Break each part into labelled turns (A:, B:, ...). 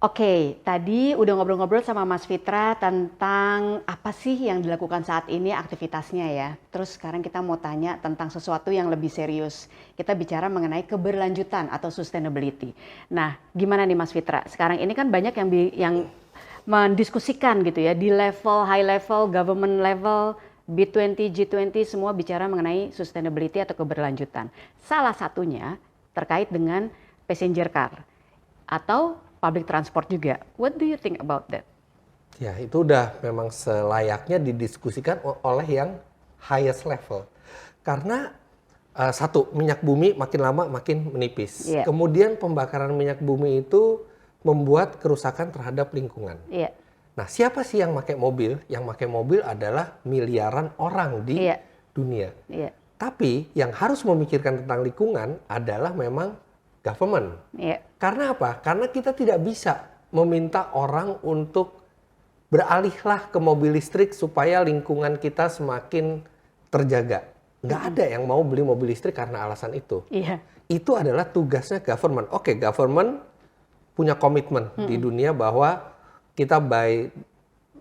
A: Oke, tadi udah ngobrol-ngobrol sama Mas Fitra tentang apa sih yang dilakukan saat ini aktivitasnya ya. Terus sekarang kita mau tanya tentang sesuatu yang lebih serius. Kita bicara mengenai keberlanjutan atau sustainability. Nah, gimana nih Mas Fitra? Sekarang ini kan banyak yang mendiskusikan gitu ya di level high level, government level, B20, G20 semua bicara mengenai sustainability atau keberlanjutan. Salah satunya terkait dengan passenger car atau public transport juga. What do you think about that?
B: Ya, itu udah memang selayaknya didiskusikan oleh yang highest level. Karena satu, minyak bumi makin lama makin menipis.
A: Yeah.
B: Kemudian pembakaran minyak bumi itu membuat kerusakan terhadap lingkungan.
A: Yeah.
B: Nah, siapa sih yang pakai mobil? Yang pakai mobil adalah miliaran orang di dunia.
A: Yeah.
B: Tapi yang harus memikirkan tentang lingkungan adalah memang government.
A: Yeah.
B: Karena apa? Karena kita tidak bisa meminta orang untuk beralihlah ke mobil listrik supaya lingkungan kita semakin terjaga. Nggak ada yang mau beli mobil listrik karena alasan itu.
A: Yeah.
B: Itu adalah tugasnya government. Oke, government punya komitmen di dunia bahwa kita by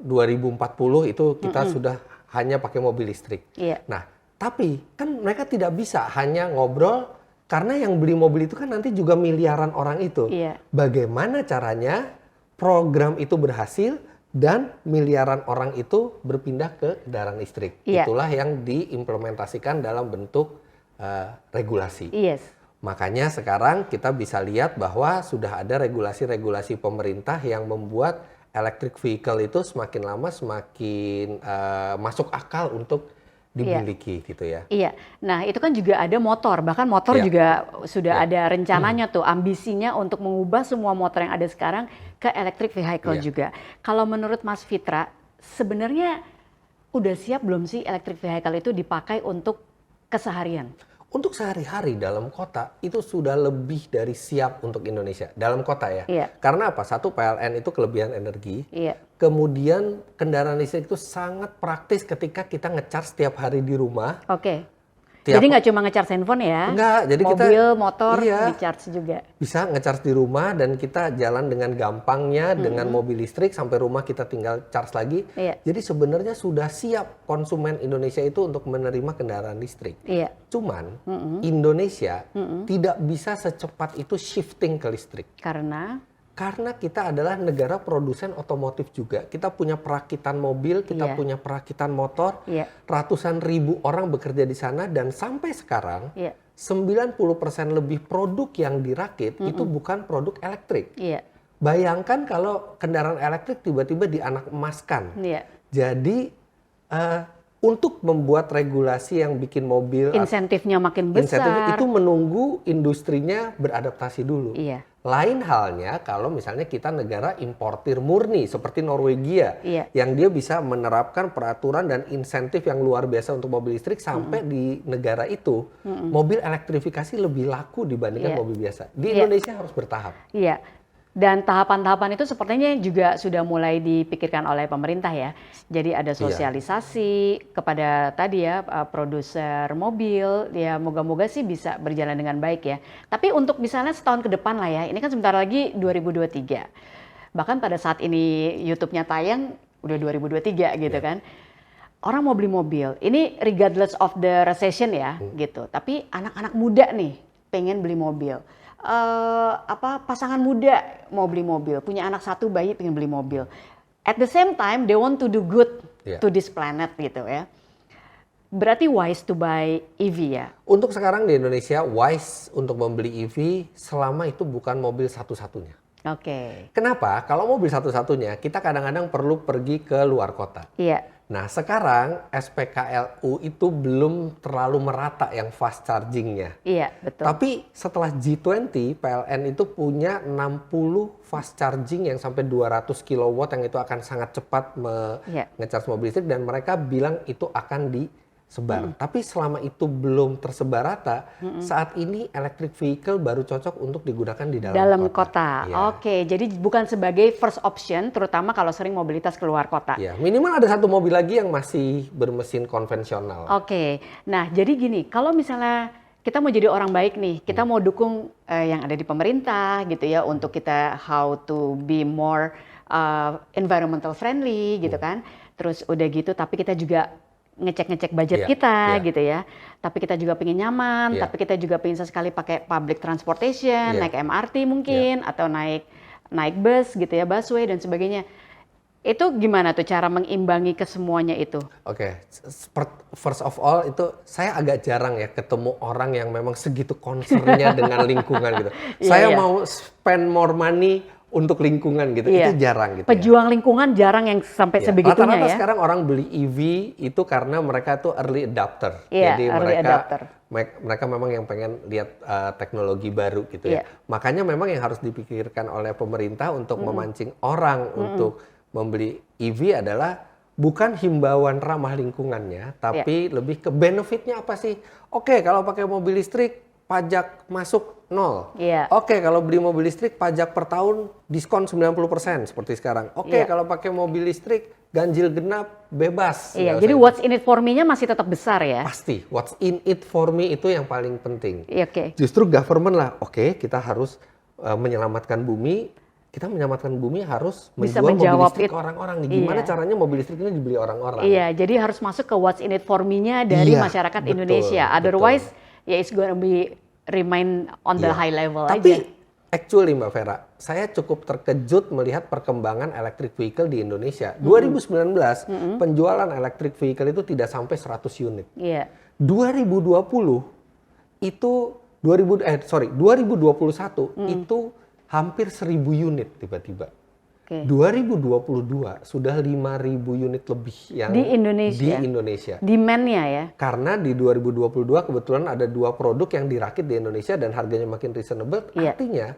B: 2040 itu kita sudah hanya pakai mobil listrik.
A: Yeah.
B: Nah, tapi kan mereka tidak bisa hanya ngobrol. Karena yang beli mobil itu kan nanti juga miliaran orang itu.
A: Iya.
B: Bagaimana caranya program itu berhasil dan miliaran orang itu berpindah ke kendaraan listrik.
A: Iya.
B: Itulah yang diimplementasikan dalam bentuk regulasi.
A: Yes.
B: Makanya sekarang kita bisa lihat bahwa sudah ada regulasi-regulasi pemerintah yang membuat electric vehicle itu semakin lama semakin masuk akal untuk dimiliki gitu ya.
A: Iya, nah itu kan juga ada motor, bahkan motor juga sudah ada rencananya tuh, ambisinya untuk mengubah semua motor yang ada sekarang ke electric vehicle juga. Kalau menurut Mas Fitra, sebenarnya udah siap belum sih electric vehicle itu dipakai untuk keseharian?
B: Untuk sehari-hari dalam kota itu sudah lebih dari siap untuk Indonesia. Dalam kota ya.
A: Iya.
B: Karena apa? Satu, PLN itu kelebihan energi.
A: Iya.
B: Kemudian kendaraan listrik itu sangat praktis ketika kita ngecas setiap hari di rumah.
A: Oke. Jadi nggak cuma ngecharge handphone ya?
B: Enggak, jadi
A: mobil, motor,
B: iya,
A: di-charge juga.
B: Bisa ngecharge di rumah dan kita jalan dengan gampangnya dengan mobil listrik sampai rumah kita tinggal charge lagi.
A: Iya.
B: Jadi sebenarnya sudah siap konsumen Indonesia itu untuk menerima kendaraan listrik.
A: Iya.
B: Cuman Indonesia tidak bisa secepat itu shifting ke listrik. Karena kita adalah negara produsen otomotif juga. Kita punya perakitan mobil, kita punya perakitan motor. Ratusan ribu orang bekerja di sana dan sampai sekarang 90% lebih produk yang dirakit itu bukan produk elektrik. Bayangkan kalau kendaraan elektrik tiba-tiba dianak-emaskan. Jadi untuk membuat regulasi yang bikin mobil
A: insentifnya makin besar.
B: Itu menunggu industrinya beradaptasi dulu. Lain halnya kalau misalnya kita negara importir murni seperti Norwegia yang dia bisa menerapkan peraturan dan insentif yang luar biasa untuk mobil listrik sampai di negara itu mobil elektrifikasi lebih laku dibandingkan mobil biasa. Di Indonesia harus bertahap.
A: Iya. Dan tahapan-tahapan itu sepertinya juga sudah mulai dipikirkan oleh pemerintah ya. Jadi ada sosialisasi kepada tadi ya produser mobil, ya moga-moga sih bisa berjalan dengan baik ya. Tapi untuk misalnya setahun ke depan lah ya, ini kan sebentar lagi 2023. Bahkan pada saat ini YouTube-nya tayang udah 2023 gitu kan. Orang mau beli mobil, ini regardless of the recession ya gitu. Tapi anak-anak muda nih pengen beli mobil. Pasangan muda mau beli mobil, punya anak satu bayi pengen beli mobil. At the same time they want to do good to this planet gitu ya. Berarti wise to buy EV ya?
B: Untuk sekarang di Indonesia wise untuk membeli EV selama itu bukan mobil satu-satunya.
A: Oke.
B: Kenapa? Kalau mobil satu-satunya kita kadang-kadang perlu pergi ke luar kota.
A: Iya.
B: Nah sekarang SPKLU itu belum terlalu merata yang fast chargingnya.
A: Iya betul.
B: Tapi setelah G20 PLN itu punya 60 fast charging yang sampai 200 kW yang itu akan sangat cepat nge-charge mobil listrik dan mereka bilang itu akan disebar. Tapi selama itu belum tersebar rata, saat ini electric vehicle baru cocok untuk digunakan di dalam
A: kota. Oke, jadi bukan sebagai first option, terutama kalau sering mobilitas keluar kota.
B: Ya, minimal ada satu mobil lagi yang masih bermesin konvensional.
A: Oke, nah jadi gini, kalau misalnya kita mau jadi orang baik nih, kita mau dukung yang ada di pemerintah gitu ya, untuk kita how to be more environmental friendly gitu kan. Terus udah gitu, tapi kita juga ngecek budget kita gitu ya. Tapi kita juga pengen nyaman, tapi kita juga pengen sesekali pakai public transportation, naik MRT mungkin, atau naik bus gitu ya, busway dan sebagainya. Itu gimana tuh cara mengimbangi kesemuanya itu?
B: Oke, first of all itu saya agak jarang ya ketemu orang yang memang segitu concernnya dengan lingkungan gitu. Saya mau spend more money untuk lingkungan gitu, itu jarang gitu.
A: Pejuang lingkungan jarang yang sampai sebegitunya
B: rata-rata
A: ya.
B: Sekarang orang beli EV itu karena mereka tuh early adopter.
A: Iya,
B: jadi
A: early adopter.
B: mereka memang yang pengen lihat teknologi baru gitu ya. Makanya memang yang harus dipikirkan oleh pemerintah untuk memancing orang untuk membeli EV adalah bukan himbauan ramah lingkungannya, tapi lebih ke benefitnya apa sih? Oke, kalau pakai mobil listrik pajak masuk 0. Oke, kalau beli mobil listrik pajak per tahun diskon 90% seperti sekarang. Oke, kalau pakai mobil listrik ganjil genap bebas.
A: Jadi what's in it for me-nya masih tetap besar ya?
B: Pasti, what's in it for me itu yang paling penting.
A: Oke.
B: Justru government lah, oke kita harus menyelamatkan bumi. Kita menyelamatkan bumi harus
A: bisa
B: menjual mobil listrik ke orang-orang. Gimana caranya mobil listrik ini dibeli orang-orang?
A: Iya, jadi harus masuk ke what's in it for me-nya dari masyarakat Indonesia. Otherwise, ya it's gonna be remain on the high level
B: Tapi,
A: aja.
B: Actually Mbak Vera, saya cukup terkejut melihat perkembangan electric vehicle di Indonesia. 2019 penjualan electric vehicle itu tidak sampai 100 unit. 2020 itu 2021 itu hampir 1.000 unit tiba-tiba. 2022 sudah 5.000 unit lebih yang
A: di Indonesia. Demand-nya ya.
B: Karena di 2022 kebetulan ada 2 produk yang dirakit di Indonesia dan harganya makin reasonable. Artinya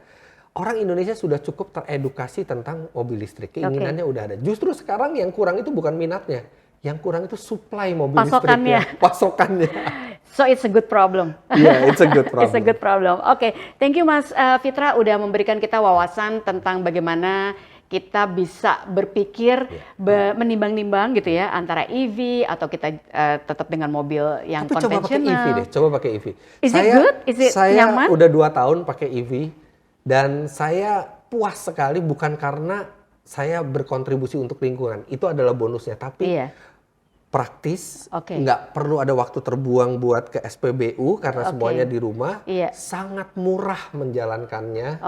B: orang Indonesia sudah cukup teredukasi tentang mobil listrik. Keinginannya udah ada. Justru sekarang yang kurang itu bukan minatnya. Yang kurang itu supply mobil listriknya. Pasokannya.
A: So it's a good problem.
B: Yeah, it's a good problem.
A: It's a good problem. Oke, thank you Mas Fitra udah memberikan kita wawasan tentang bagaimana kita bisa berpikir menimbang-nimbang gitu ya antara EV atau kita tetap dengan mobil yang konvensional.
B: Coba pakai EV deh, coba pakai EV.
A: Is it good? Is it nyaman?
B: Saya udah 2 tahun pakai EV dan saya puas sekali bukan karena saya berkontribusi untuk lingkungan. Itu adalah bonusnya, tapi praktis, nggak perlu ada waktu terbuang buat ke SPBU karena semuanya di rumah. Sangat murah menjalankannya.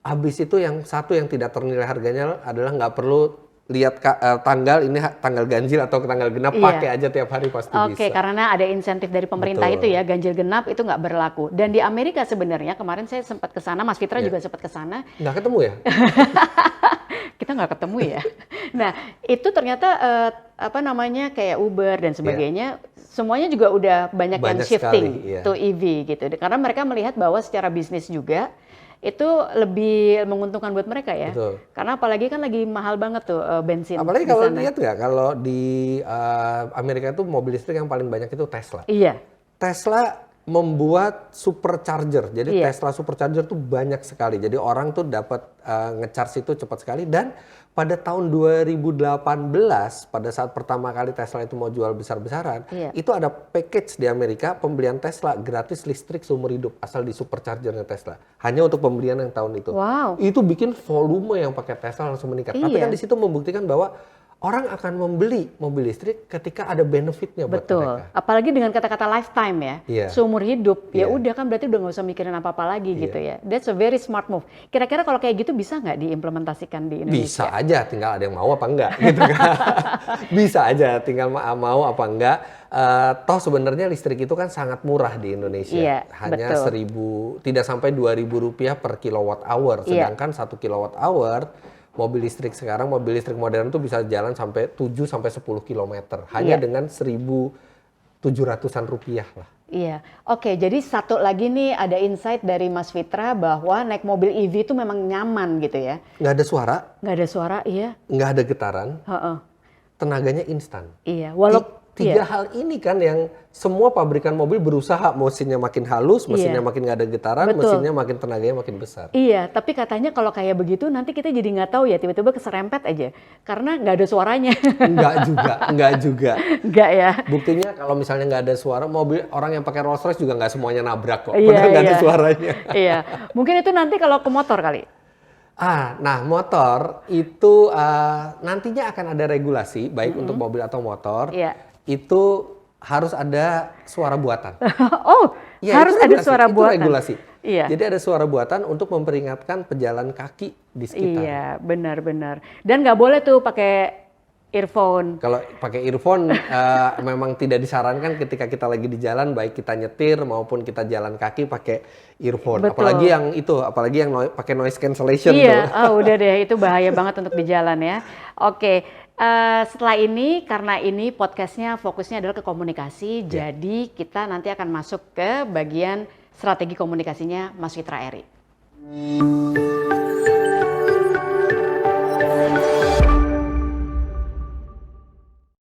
B: Habis itu yang satu yang tidak ternilai harganya adalah nggak perlu lihat tanggal ini tanggal ganjil atau tanggal genap, pakai aja tiap hari pasti bisa.
A: Karena ada insentif dari pemerintah itu ya, ganjil genap itu nggak berlaku. Dan di Amerika sebenarnya kemarin saya sempat ke sana, Mas Fitra juga sempat ke sana.
B: Nggak ketemu ya?
A: Kita nggak ketemu ya. Nah itu ternyata kayak Uber dan sebagainya, semuanya juga udah banyak yang shifting to EV gitu. Karena mereka melihat bahwa secara bisnis juga itu lebih menguntungkan buat mereka ya. Karena apalagi kan lagi mahal banget tuh bensin.
B: Apalagi kalau lihat nggak, kalau di Amerika itu mobil listrik yang paling banyak itu Tesla. Tesla membuat supercharger. Jadi Tesla supercharger tuh banyak sekali. Jadi orang tuh dapat ngecharge itu cepat sekali. Dan pada tahun 2018 pada saat pertama kali Tesla itu mau jual besar-besaran, itu ada package di Amerika pembelian Tesla gratis listrik seumur hidup asal di superchargernya Tesla. Hanya untuk pembelian yang tahun itu. Itu bikin volume yang pakai Tesla langsung meningkat. Tapi kan di situ membuktikan bahwa orang akan membeli mobil listrik ketika ada benefitnya buat mereka.
A: Apalagi dengan kata-kata lifetime ya, seumur hidup. Ya udah kan berarti udah nggak usah mikirin apa-apa lagi gitu ya. That's a very smart move. Kira-kira kalau kayak gitu bisa nggak diimplementasikan di Indonesia?
B: Bisa aja, tinggal ada yang mau apa enggak gitu kan. Bisa aja, tinggal mau apa enggak. Toh sebenarnya listrik itu kan sangat murah di Indonesia. Hanya 1.000, tidak sampai 2.000 rupiah per kilowatt hour. Sedangkan 1 kilowatt hour mobil listrik sekarang, mobil listrik modern tuh bisa jalan sampai 7 sampai 10 km hanya dengan 1.700-an rupiah lah. Jadi satu lagi nih ada insight dari Mas Fitra bahwa naik mobil EV itu memang nyaman gitu ya. Nggak ada suara.
A: Nggak ada suara,
B: Nggak ada getaran. Tenaganya instan. Tiga hal ini kan yang semua pabrikan mobil berusaha, mesinnya makin halus, mesinnya makin nggak ada getaran, mesinnya makin tenaganya makin besar.
A: Iya, tapi katanya kalau kayak begitu nanti kita jadi nggak tahu ya, tiba-tiba keserempet aja karena nggak ada suaranya.
B: Enggak juga.
A: Enggak ya.
B: Buktinya kalau misalnya nggak ada suara, mobil orang yang pakai Rolls Royce juga nggak semuanya nabrak kok, padahal nggak ada suaranya.
A: Iya, mungkin itu nanti kalau ke motor kali.
B: Nah motor itu nantinya akan ada regulasi, baik untuk mobil atau motor. Itu harus ada suara buatan.
A: Harus ada suara buatan.
B: Itu regulasi. Jadi ada suara buatan untuk memperingatkan pejalan kaki di sekitar.
A: Iya, benar-benar. Dan nggak boleh tuh pakai earphone.
B: Kalau pakai earphone memang tidak disarankan ketika kita lagi di jalan, baik kita nyetir maupun kita jalan kaki pakai earphone. Betul. Apalagi yang pakai noise cancellation.
A: Iya, udah deh, itu bahaya banget untuk di jalan ya. Oke. Setelah ini, karena ini podcastnya fokusnya adalah ke komunikasi, jadi kita nanti akan masuk ke bagian strategi komunikasinya Mas Fitra Eri.